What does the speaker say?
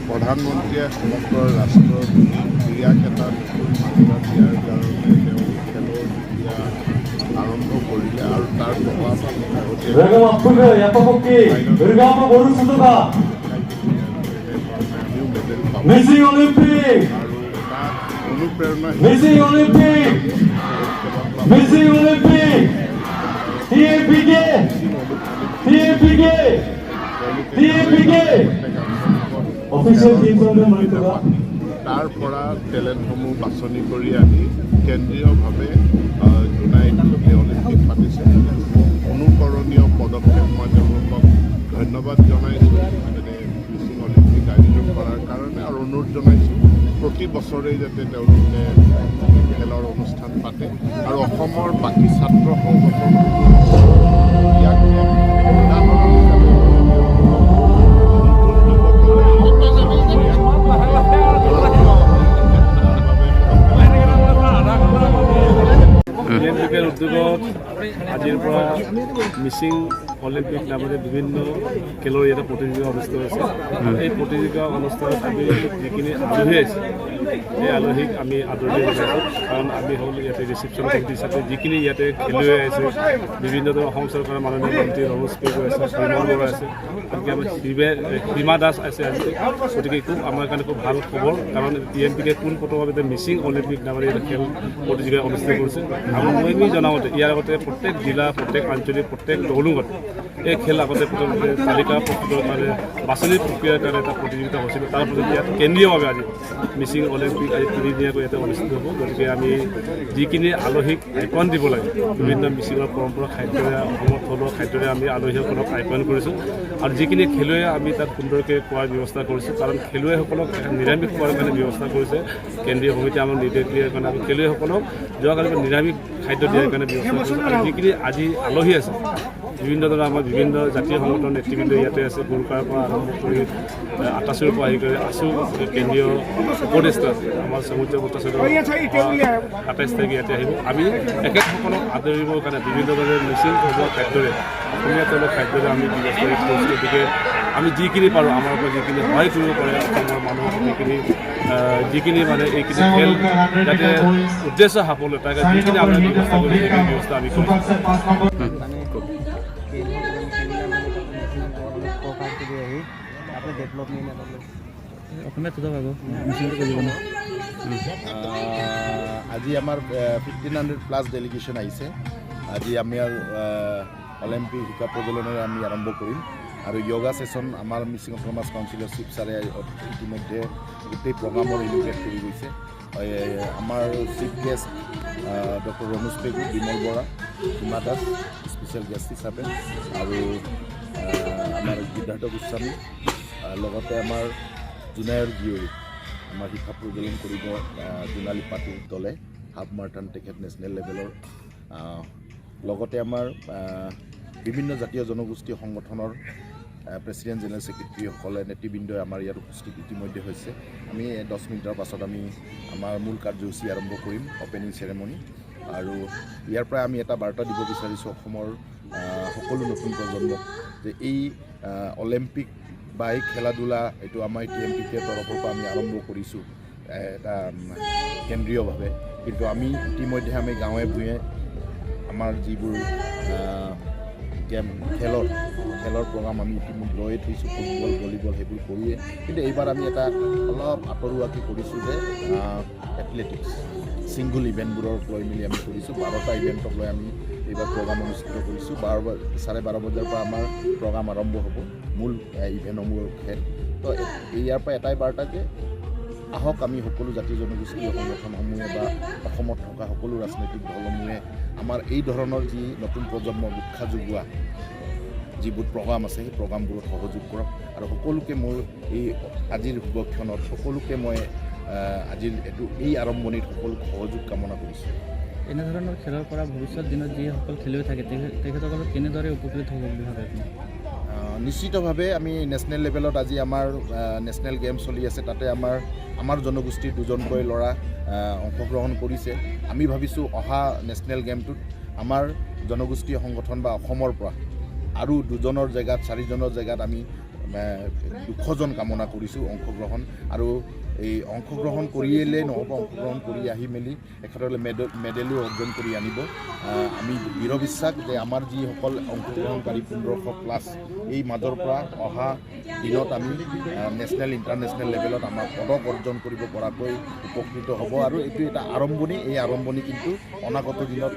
প্ৰধানমন্ত্ৰীয়ে সমগ্ৰ ৰাষ্ট্ৰৰ ক্ৰীড়াক এটা নতুন মাত্ৰা দিয়াৰ কাৰণে তেওঁ খেলৰ ক্ৰীড়া আৰম্ভ কৰিলে আৰু তাৰ প্ৰভাৱ মিছিং অলিম্পিক আৰু তাত অনুপ্ৰেৰণা মিছিং অলিম্পিক মিছিং অলিম্পিক টিএপিকে টিএপিকে টিএপিকে অফিচিয়েল টিমসমূহ মনিটৰ তাৰ পৰা টেলেণ্টসমূহ বাছনি কৰি আনি কেন্দ্ৰীয়ভাৱে জোনাই অলিম্পিক পাতিছে অনুকৰণীয় পদক্ষেপ মই তেওঁলোকক ধন্যবাদ জনাইছোঁ যেনে মিছিং অলিম্পিক আয়োজন কৰাৰ কাৰণে আৰু অনুৰোধ জনাইছোঁ প্ৰতি বছৰেই যাতে তেওঁলোকে খেলৰ অনুষ্ঠান পাতে আৰু অসমৰ বাকী ছাত্ৰ সংগঠনসমূহ ইয়াক অলিম্পিকৰ উদ্যোগত আজিৰ পৰা মিছিং অলিম্পিক নামেৰে বিভিন্ন খেলৰ ইয়াতে প্ৰতিযোগিতা অনুষ্ঠিত হৈছে এই প্ৰতিযোগিতা অনুষ্ঠানত আমি যিখিনি আলহী আহিছে সেই আলহীক আমি আদৰণি জনাইছোঁ কাৰণ আমি হ'ল ইয়াতে ৰিচিপশ্যন কমিটি হিচাপে যিখিনি ইয়াতে খেলুৱৈ আছে বিভিন্ন ধৰণৰ অসম চৰকাৰৰ মাননীয় মন্ত্ৰী ৰমেশ পেগু আছে বিমল বৰা আছে গতিকে আমাৰ হিমা দাস আছে আজি গতিকে খুব আমাৰ কাৰণে খুব ভাল খবৰ কাৰণ টিএমপিকে পোনপ্ৰথমতে মিছিং অলিম্পিক নামেৰে এটা খেল প্ৰতিযোগিতা অনুষ্ঠিত কৰিছে আৰু মই জনাওঁতে ইয়াৰ আগতে প্ৰত্যেক জিলা প্ৰত্যেক আঞ্চলিক প্ৰত্যেক দলুঙত এই খেল আগতে প্ৰথমতে তালিকা প্ৰস্তুতৰ কাৰণে বাছনি প্ৰক্ৰিয়াৰ কাৰণে এটা প্ৰতিযোগিতা হৈছিল তাৰ পিছত ইয়াত কেন্দ্ৰীয়ভাৱে আজি মিছিং অলিম্পিক আজি তিনিদিনীয়াকৈ ইয়াতে অনুষ্ঠিত হ'ব গতিকে আমি যিখিনি আলহীক আপ্যায়ন দিব লাগে বিভিন্ন মিছিঙৰ পৰম্পৰা খাদ্যৰে অসমৰ থলুৱা খাদ্যৰে আমি আলহীসকলক আপ্যায়ন কৰিছোঁ আৰু যিখিনি খেলুৱৈ আমি তাত সুন্দৰকৈ খোৱাৰ ব্যৱস্থা কৰিছোঁ কাৰণ খেলুৱৈসকলক নিৰামিষ খোৱাৰ কাৰণে ব্যৱস্থা কৰিছে কেন্দ্ৰীয় সমিতি আমাৰ নিৰ্দেশ দিয়াৰ কাৰণে আমি খেলুৱৈসকলক যোৱাকালি নিৰামিষ খাদ্য দিয়াৰ কাৰণে ব্যৱস্থা কৰিছোঁ আৰু যিখিনি আজি আলহী আছে বিভিন্ন ধৰণৰ আমাৰ বিভিন্ন জাতীয় সংগঠনৰ নেতৃবৃন্দ ইয়াতে আছে গুৰুকাৰ পৰা আৰম্ভ কৰি আটাচুৰ পৰা আহি কৰি আছু কেন্দ্ৰীয় উপদেষ্টা আমাৰ সমুদ্ৰ ভট্টাচাৰ্য ২৭ তাৰিখে ইয়াতে আহিব আমি এখেতসকলক আদৰিবৰ কাৰণে বিভিন্ন ধৰণৰ মিচিং থলুৱা খাদ্যৰে অসমীয়া থলুৱা খাদ্যৰে আমি ব্যৱস্থা কৰিছোঁ গতিকে আমি যিখিনি পাৰোঁ আমাৰ পৰা যিখিনি সহায় কৰিব পাৰে অসমৰ মানুহ যিখিনি মানে এইখিনি খেল যাতে উদ্দেশ্য সফল হয় তাকে যিখিনি আমাৰ ব্যৱস্থা কৰি সেইখিনি ব্যৱস্থা আমি কৰিছোঁ আজি আমাৰ 1500+ ডেলিগেশ্যন আহিছে আজি আমি অলিম্পিক শিক্ষা প্ৰজ্বলনেৰে আমি আৰম্ভ কৰিম আৰু য়োগা ছেশ্যন আমাৰ মিচিং সমাজ কাউন্সিলৰ চিফ ছাৰে ইতিমধ্যে গোটেই প্ৰগ্ৰামৰ ইনিচিয়েট কৰি গৈছে আমাৰ chief guest doctor Ramesh Pegu Bimal Bora Hima Das special guest হিচাপে আৰু আমাৰ সিদ্ধাৰ্থ গোস্বামী লগতে আমাৰ জুনায়ৰ জীয়ৰী আমাৰ শিক্ষা প্ৰজ্বলন কৰিব জোনালী পাতিৰ দলে হাফ মাৰাথন তেখেত নেশ্যনেল লেভেলৰ লগতে আমাৰ বিভিন্ন জাতীয় জনগোষ্ঠী সংগঠনৰ প্ৰেচিডেণ্ট জেনেৰেল ছেক্ৰেটাৰীসকলে নেতৃবৃন্দই আমাৰ ইয়াত উপস্থিত ইতিমধ্যে হৈছে আমি 10 মিনিটৰ পাছত আমি আমাৰ মূল কাৰ্যসূচী আৰম্ভ কৰিম অপেনিং চেৰেমনি আৰু ইয়াৰ পৰা আমি এটা বাৰ্তা দিব বিচাৰিছোঁ অসমৰ সকলো নতুন প্ৰজন্মক যে এই অলিম্পিক বা এই খেলা ধূলা এইটো আমাৰ টিএমপিকে তৰফৰ পৰা আমি আৰম্ভ কৰিছোঁ এটা কেন্দ্ৰীয়ভাৱে কিন্তু আমি ইতিমধ্যে আমি গাঁৱে ভূঞে আমাৰ যিবোৰ খেলৰ প্ৰগ্ৰাম আমি ইতিমধ্যে লৈয়ে থৈছোঁ ফুটবল ভলীবল সেইবোৰ কৰোঁৱে কিন্তু এইবাৰ আমি এটা অলপ আঁতৰোৱাকৈ কৰিছোঁ যে এথলেটিক্স ছিংগল ইভেণ্টবোৰক লৈ মেলি আমি কৰিছোঁ 12টা ইভেণ্টক লৈ আমি এইবাৰ প্ৰগ্ৰাম অনুষ্ঠিত কৰিছোঁ 12:30 বজাৰ পৰা আমাৰ প্ৰগ্ৰাম আৰম্ভ হ'ব মূল ইভেণ্টসমূহৰ খেল তো ইয়াৰ পৰা এটাই বাৰ্তা যে আহক আমি সকলো জাতীয় জনগোষ্ঠীয় সংগঠনসমূহে বা অসমত থকা সকলো ৰাজনৈতিক দলসমূহে আমাৰ এই ধৰণৰ যি নতুন প্ৰজন্মক উৎসাহ যোগোৱা যিবোৰ প্ৰগ্ৰাম আছে সেই প্ৰগ্ৰামবোৰত সহযোগ কৰক আৰু সকলোকে মোৰ এই আজিৰ শুভক্ষণত সকলোকে মই আজিৰ এই আৰম্ভণিত সকলো সহযোগ কামনা কৰিছোঁ এনেধৰণৰ খেলৰ পৰা ভৱিষ্যত দিনত যিসকল খেলুৱৈ থাকে তেখেতসকলক কেনেদৰে উপকৃত হ'ব বুলি ভাবে আপুনি নিশ্চিতভাৱে আমি নেশ্যনেল লেভেলত আজি আমাৰ নেশ্যনেল গেম চলি আছে তাতে আমাৰ জনগোষ্ঠীৰ দুজনকৈ ল'ৰা অংশগ্ৰহণ কৰিছে আমি ভাবিছোঁ অহা নেশ্যনেল গেমটোত আমাৰ জনগোষ্ঠীয় সংগঠন বা অসমৰ পৰা আৰু 2জনৰ জেগাত 4জনৰ জেগাত আমি দুশজন কামনা কৰিছোঁ অংশগ্ৰহণ আৰু এই অংশগ্ৰহণ কৰিয়েই নহ'ব, অংশগ্ৰহণ কৰি আহি মেলি একেদৰে মেডেলো অৰ্জন কৰি আনিব। আমি দৃঢ় বিশ্বাস যে আমাৰ যিসকল অংশগ্ৰহণকাৰী 1500+ এই মাজৰ পৰা অহা দিনত আমি নেশ্যনেল ইণ্টাৰনেশ্যনেল লেভেলত আমাৰ পদক অৰ্জন কৰিব পৰাকৈ উপকৃত হ'ব আৰু এইটো এটা আৰম্ভণি। এই আৰম্ভণি কিন্তু অনাগত দিনত